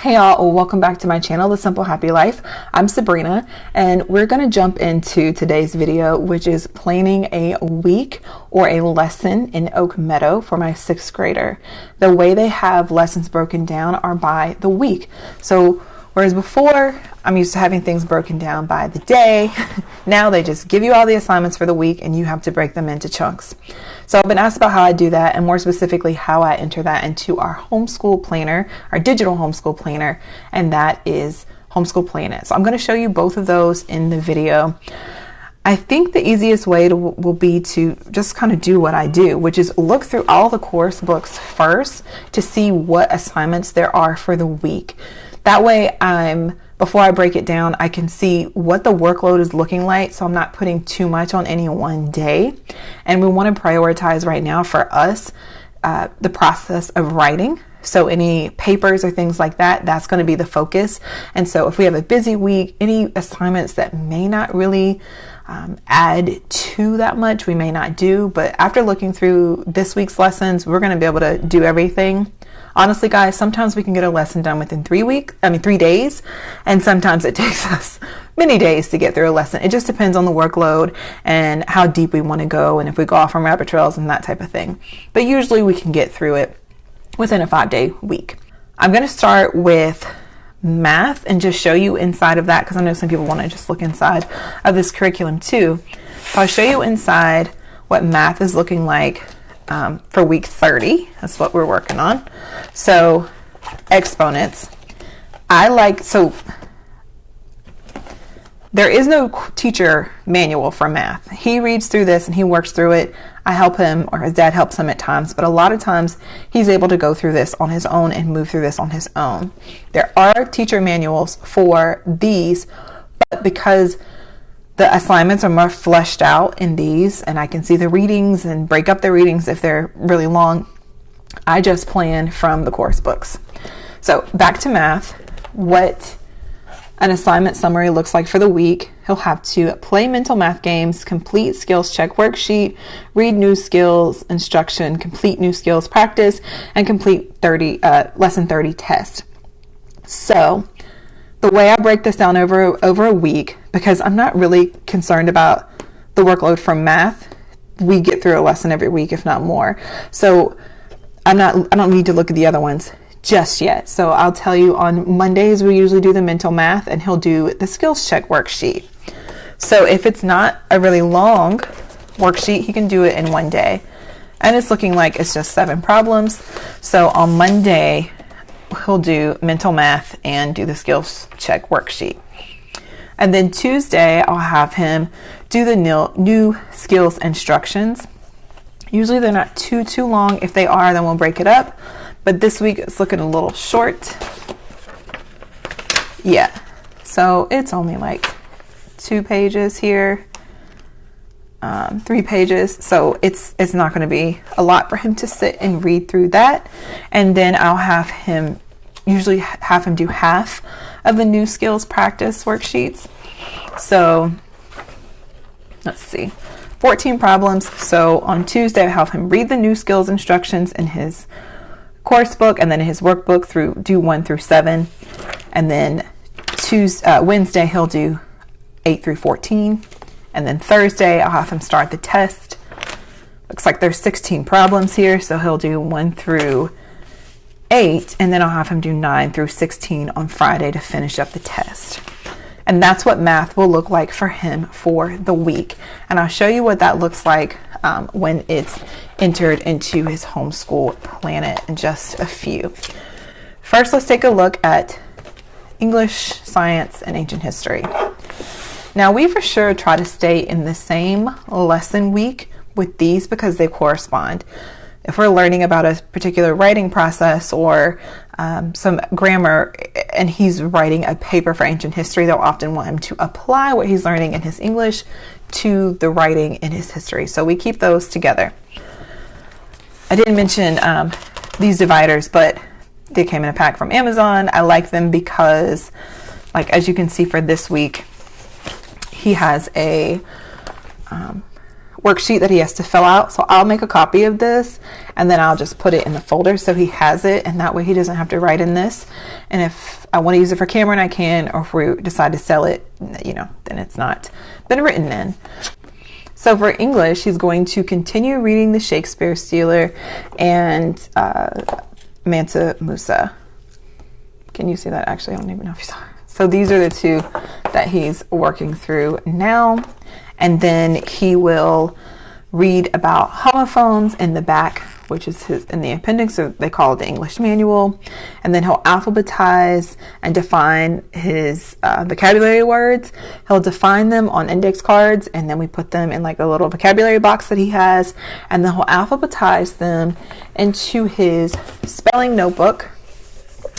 Hey y'all, welcome back to my channel, The Simple Happy Life. I'm Sabrina, and we're going to jump into today's video, which is planning a week or a lesson in Oak Meadow for my 6th grader. The way they have lessons broken down are by the week. So whereas before I'm used to having things broken down by the day, now they just give you all the assignments for the week and you have to break them into chunks. So I've been asked about how I do that, and more specifically how I enter that into our homeschool planner, our digital homeschool planner, and that is Homeschool Planet. So I'm going to show you both of those in the video. I think the easiest way will be to just kind of do what I do, which is look through all the course books first to see what assignments there are for the week. That way before I break it down, I can see what the workload is looking like, so I'm not putting too much on any one day. And we want to prioritize right now for us the process of writing. So any papers or things like that, that's going to be the focus. And so if we have a busy week, any assignments that may not really add to that much, we may not do. But after looking through this week's lessons, we're going to be able to do everything. Honestly, guys, sometimes we can get a lesson done within 3 days, and sometimes it takes us many days to get through a lesson. It just depends on the workload and how deep we want to go, and if we go off on rabbit trails and that type of thing. But usually we can get through it within a 5-day week. I'm going to start with math and just show you inside of that, because I know some people want to just look inside of this curriculum too. So I'll show you inside what math is looking like for week 30. That's what we're working on. So exponents. So there is no teacher manual for math. He reads through this and he works through it. I help him, or his dad helps him at times, but a lot of times he's able to go through this on his own and move through this on his own. There are teacher manuals for these, but because the assignments are more fleshed out in these, and I can see the readings and break up the readings if they're really long, I just plan from the course books. So back to math, what an assignment summary looks like for the week. He'll have to play mental math games, complete skills check worksheet, read new skills instruction, complete new skills practice, and complete lesson 30 test. So the way I break this down over a week, because I'm not really concerned about the workload from math. We get through a lesson every week, if not more. So I don't need to look at the other ones just yet. So I'll tell you, on Mondays we usually do the mental math, and he'll do the skills check worksheet. So if it's not a really long worksheet, he can do it in one day. And it's looking like it's just 7 problems. So on Monday, he'll do mental math and do the skills check worksheet. And then Tuesday, I'll have him do the new skills instructions. Usually they're not too long. If they are, then we'll break it up. But this week it's looking a little short. Yeah, so it's only like 2 pages here, 3 pages. So it's not going to be a lot for him to sit and read through that. And then I'll usually have him do half of the new skills practice worksheets. So let's see, 14 problems. So on Tuesday, I'll have him read the new skills instructions in his course book, and then in his workbook do 1 through 7. And then Wednesday, he'll do 8 through 14. And then Thursday, I'll have him start the test. Looks like there's 16 problems here, so he'll do 1 through 8, and then I'll have him do 9 through 16 on Friday to finish up the test. And that's what math will look like for him for the week. And I'll show you what that looks like when it's entered into his homeschool planet in just a few. First, let's take a look at English, science, and ancient history. Now, we for sure try to stay in the same lesson week with these because they correspond. If we're learning about a particular writing process or some grammar, and he's writing a paper for ancient history, they'll often want him to apply what he's learning in his English to the writing in his history. So we keep those together. I didn't mention these dividers, but they came in a pack from Amazon. I like them because, like, as you can see for this week, he has a worksheet that he has to fill out. So I'll make a copy of this and then I'll just put it in the folder so he has it, and that way he doesn't have to write in this. And if I want to use it for Cameron, I can, or if we decide to sell it, you know, then it's not been written in. So for English, he's going to continue reading the Shakespeare Stealer and Mansa Musa. Can you see that? Actually, I don't even know if you saw it. So these are the two that he's working through now. And then he will read about homophones in the back, which is in the appendix, or they call it the English manual. And then he'll alphabetize and define his vocabulary words. He'll define them on index cards, and then we put them in like a little vocabulary box that he has. And then he'll alphabetize them into his spelling notebook.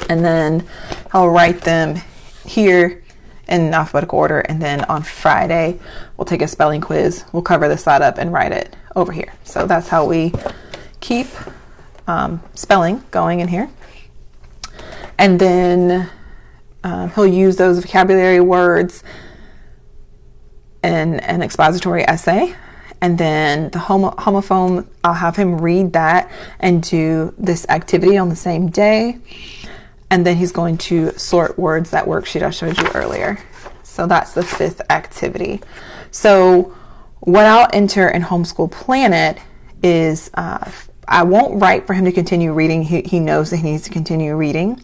And then he'll write them here in alphabetical order, and then on Friday we'll take a spelling quiz, we'll cover the side up and write it over here. So that's how we keep spelling going in here. And then he'll use those vocabulary words in an expository essay. And then the homophone, I'll have him read that and do this activity on the same day. And then he's going to sort words, that worksheet I showed you earlier. So that's the 5th activity. So what I'll enter in Homeschool Planet is I won't write for him to continue reading. He knows that he needs to continue reading.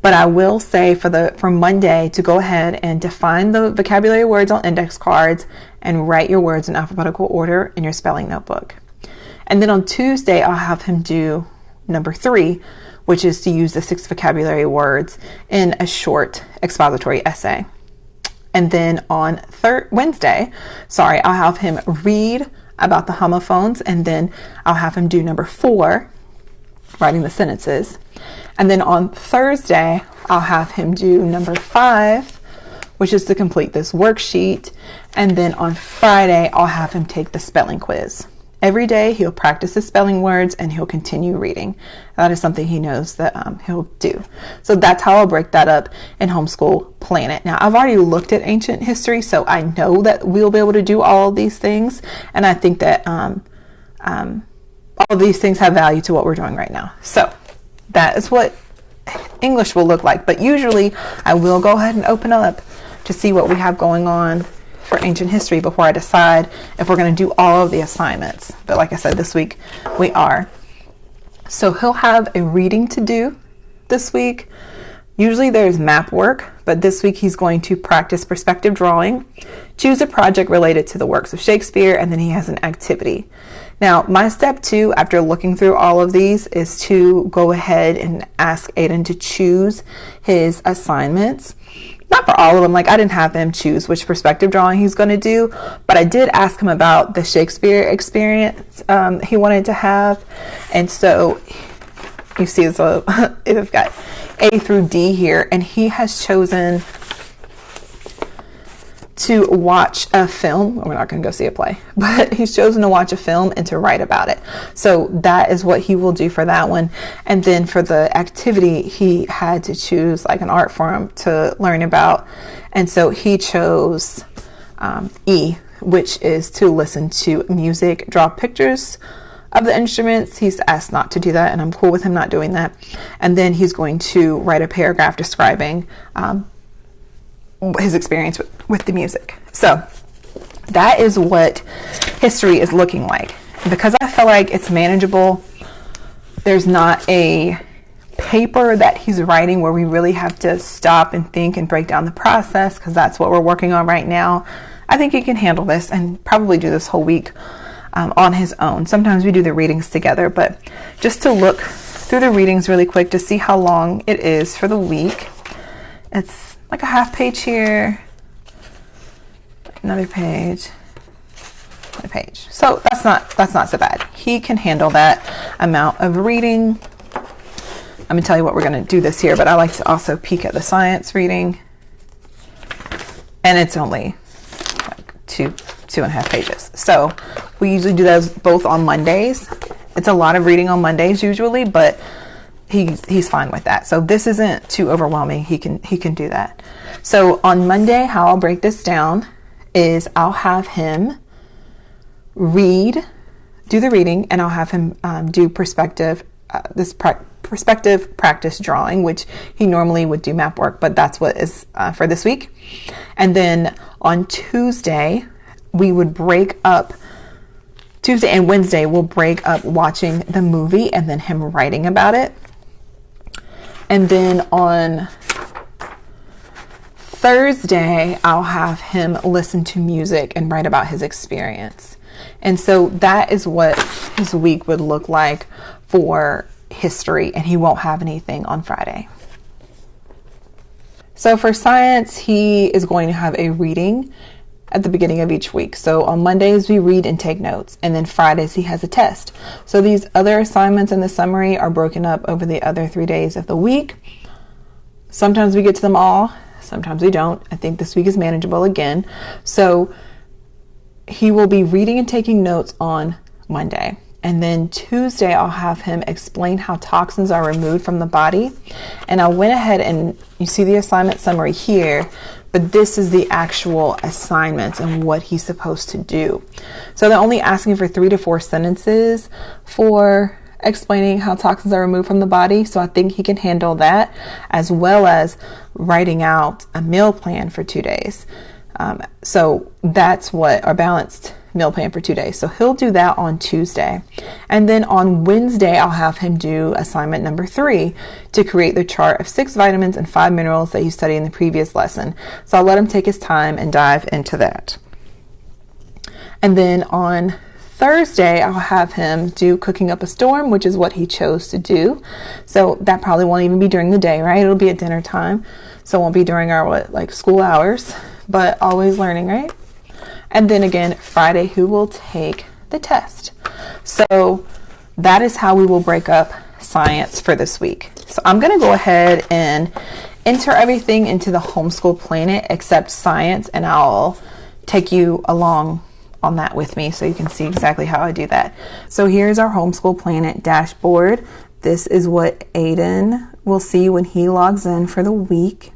But I will say for Monday to go ahead and define the vocabulary words on index cards and write your words in alphabetical order in your spelling notebook. And then on Tuesday, I'll have him do number 3, which is to use the 6 vocabulary words in a short expository essay. And then on Wednesday, I'll have him read about the homophones, and then I'll have him do number 4, writing the sentences. And then on Thursday, I'll have him do number 5, which is to complete this worksheet. And then on Friday, I'll have him take the spelling quiz. Every day he'll practice his spelling words and he'll continue reading. That is something he knows that he'll do. So that's how I'll break that up in Homeschool Planet. Now, I've already looked at ancient history, so I know that we'll be able to do all of these things. And I think that all of these things have value to what we're doing right now. So that is what English will look like. But usually I will go ahead and open up to see what we have going on for ancient history before I decide if we're going to do all of the assignments. But like I said, this week we are. So he'll have a reading to do this week. Usually there's map work, but this week he's going to practice perspective drawing, choose a project related to the works of Shakespeare, and then he has an activity. Now, my step 2 after looking through all of these is to go ahead and ask Aiden to choose his assignments. Not for all of them. Like, I didn't have him choose which perspective drawing he's going to do, but I did ask him about the Shakespeare experience he wanted to have. And so you see, it's I've got A through D here, and he has chosen to watch a film. We're not going to go see a play, but he's chosen to watch a film and to write about it. So that is what he will do for that one. And then for the activity, he had to choose like an art form to learn about. And so he chose E, which is to listen to music, draw pictures of the instruments. He's asked not to do that, and I'm cool with him not doing that. And then he's going to write a paragraph describing his experience with the music. So that is what history is looking like. Because I feel like it's manageable, there's not a paper that he's writing where we really have to stop and think and break down the process, because that's what we're working on right now. I think he can handle this and probably do this whole week on his own. Sometimes we do the readings together, but just to look through the readings really quick to see how long it is for the week. It's like a half page here, another page, a page. So that's not so bad. He can handle that amount of reading. I'm gonna tell you what we're gonna do this year, but I like to also peek at the science reading, and it's only like two and a half pages. So we usually do those both on Mondays. It's a lot of reading on Mondays usually, but he's fine with that. So this isn't too overwhelming. He can do that. So on Monday, how I'll break this down is I'll have him do the reading, and I'll have him do perspective practice drawing, which he normally would do map work, but that's what is for this week. And then on Tuesday, we would break up. Tuesday and Wednesday, we'll break up watching the movie and then him writing about it. And then on Thursday, I'll have him listen to music and write about his experience. And so that is what his week would look like for history, and he won't have anything on Friday. So for science, he is going to have a reading at the beginning of each week. So on Mondays, we read and take notes, and then Fridays, he has a test. So these other assignments in the summary are broken up over the other 3 days of the week. Sometimes we get to them all, sometimes we don't. I think this week is manageable again. So he will be reading and taking notes on Monday. And then Tuesday, I'll have him explain how toxins are removed from the body. And I went ahead and you see the assignment summary here, but this is the actual assignments and what he's supposed to do. So they're only asking for 3 to 4 sentences for explaining how toxins are removed from the body. So I think he can handle that, as well as writing out a meal plan for 2 days. So that's what our balanced meal plan for 2 days. So he'll do that on Tuesday. And then on Wednesday, I'll have him do assignment number 3 to create the chart of 6 vitamins and 5 minerals that he studied in the previous lesson. So I'll let him take his time and dive into that. And then on Thursday, I'll have him do cooking up a storm, which is what he chose to do. So that probably won't even be during the day, right? It'll be at dinner time. So it won't be during our school hours, but always learning, right? And then again, Friday, he will take the test. So that is how we will break up science for this week. So I'm going to go ahead and enter everything into the Homeschool Planet except science, and I'll take you along on that with me so you can see exactly how I do that. So here's our Homeschool Planet dashboard. This is what Aiden will see when he logs in for the week.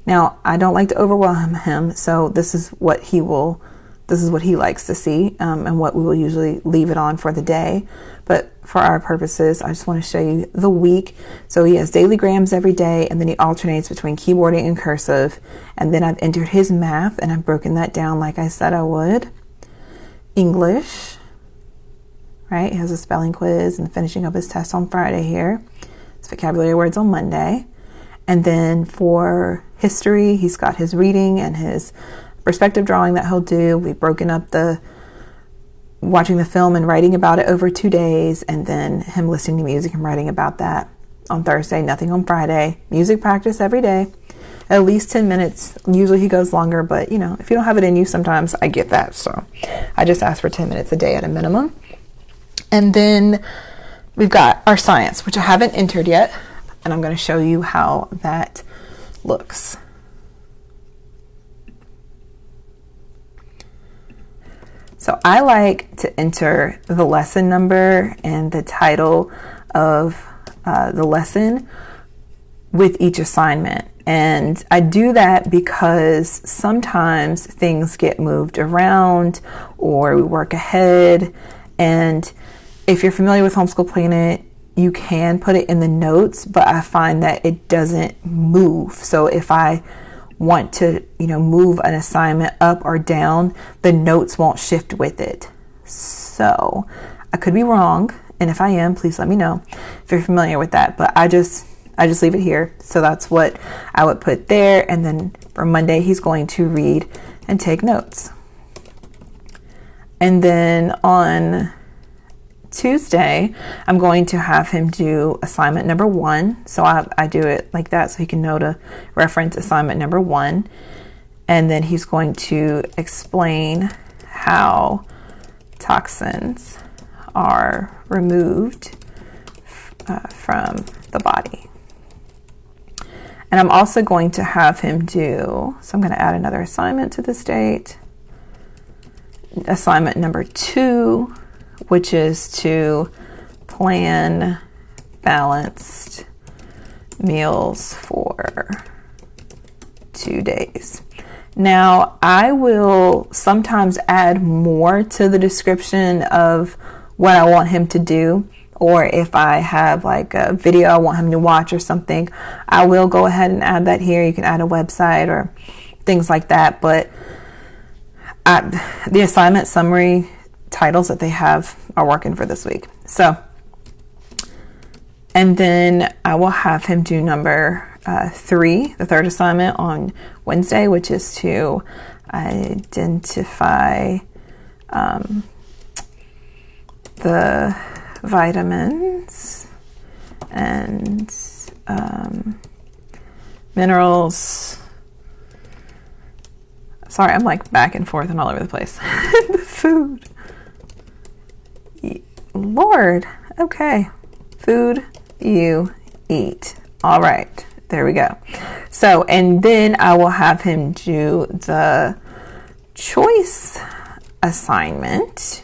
Now, I don't like to overwhelm him, so this is what he likes to see, and what we will usually leave it on for the day. But for our purposes, I just want to show you the week. So he has daily grams every day, and then he alternates between keyboarding and cursive. And then I've entered his math, and I've broken that down like I said I would. English, right? He has a spelling quiz and finishing up his test on Friday here. His vocabulary words on Monday. And then for history, he's got his reading and his perspective drawing that he'll do. We've broken up the watching the film and writing about it over 2 days, and then him listening to music and writing about that on Thursday. Nothing on Friday. Music practice every day, at least 10 minutes. Usually he goes longer, but if you don't have it in you, sometimes I get that. So I just ask for 10 minutes a day at a minimum. And then we've got our science, which I haven't entered yet, and I'm going to show you how that looks. So I like to enter the lesson number and the title of the lesson with each assignment. And I do that because sometimes things get moved around or we work ahead. And if you're familiar with Homeschool Planet, you can put it in the notes, but I find that it doesn't move. So if I want to, move an assignment up or down, the notes won't shift with it. So I could be wrong, and if I am, please let me know if you're familiar with that. But I just leave it here. So that's what I would put there. And then for Monday, he's going to read and take notes. And then on Tuesday, I'm going to have him do assignment number 1. So I do it like that so he can know to reference assignment number 1. And then he's going to explain how toxins are removed from the body. And I'm also going to have him do, so I'm going to add another assignment to this date. Assignment number 2, which is to plan balanced meals for 2 days. Now, I will sometimes add more to the description of what I want him to do, or if I have like a video I want him to watch or something, I will go ahead and add that here. You can add a website or things like that, but the assignment summary titles that they have are working for this week. So, and then I will have him do number 3, the third assignment on Wednesday, which is to identify the vitamins and minerals. Sorry, I'm like back and forth and all over the place. The food. Lord. Okay. Food you eat. All right. There we go. So, and then I will have him do the choice assignment,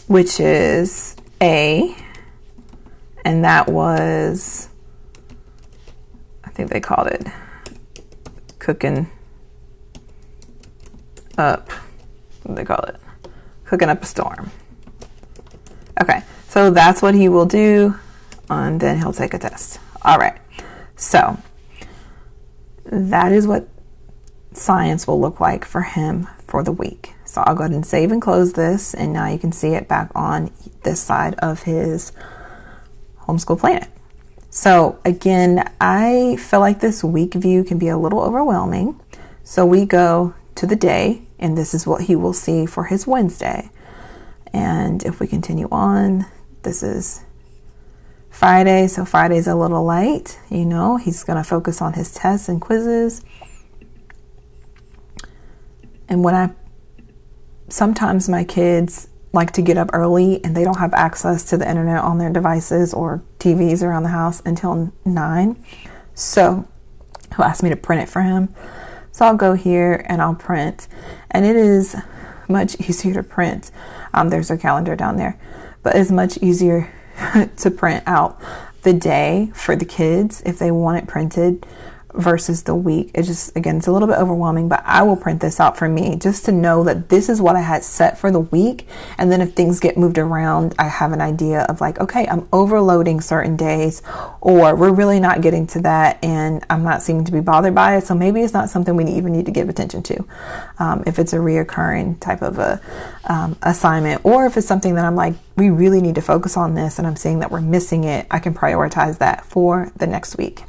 which is A, and that was, I think they called it cooking up, what do they call it? Cooking up a storm. Okay, so that's what he will do, and then he'll take a test. All right, so that is what science will look like for him for the week. So I'll go ahead and save and close this, and now you can see it back on this side of his Homeschool Planet. So again, I feel like this week view can be a little overwhelming. So we go to the day, and this is what he will see for his Wednesday. And if we continue on, this is Friday. So Friday's a little light, you know, he's going to focus on his tests and quizzes. And sometimes my kids like to get up early and they don't have access to the internet on their devices or TVs around the house until 9. So he'll ask me to print it for him. So I'll go here and I'll print, and it is much easier to print. There's a calendar down there, but it's much easier to print out the day for the kids if they want it printed versus the week. It just, again, it's a little bit overwhelming, but I will print this out for me just to know that this is what I had set for the week. And then if things get moved around, I have an idea of like, okay, I'm overloading certain days, or we're really not getting to that and I'm not seeming to be bothered by it. So maybe it's not something we even need to give attention to. If it's a reoccurring type of a assignment, or if it's something that I'm like, we really need to focus on this and I'm seeing that we're missing it, I can prioritize that for the next week.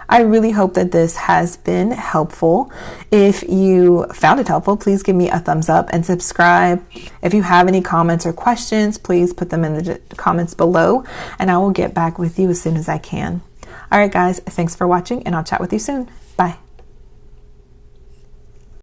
I really hope that this has been helpful. If you found it helpful, please give me a thumbs up and subscribe. If you have any comments or questions, please put them in the comments below, and I will get back with you as soon as I can. All right, guys, thanks for watching, and I'll chat with you soon. Bye.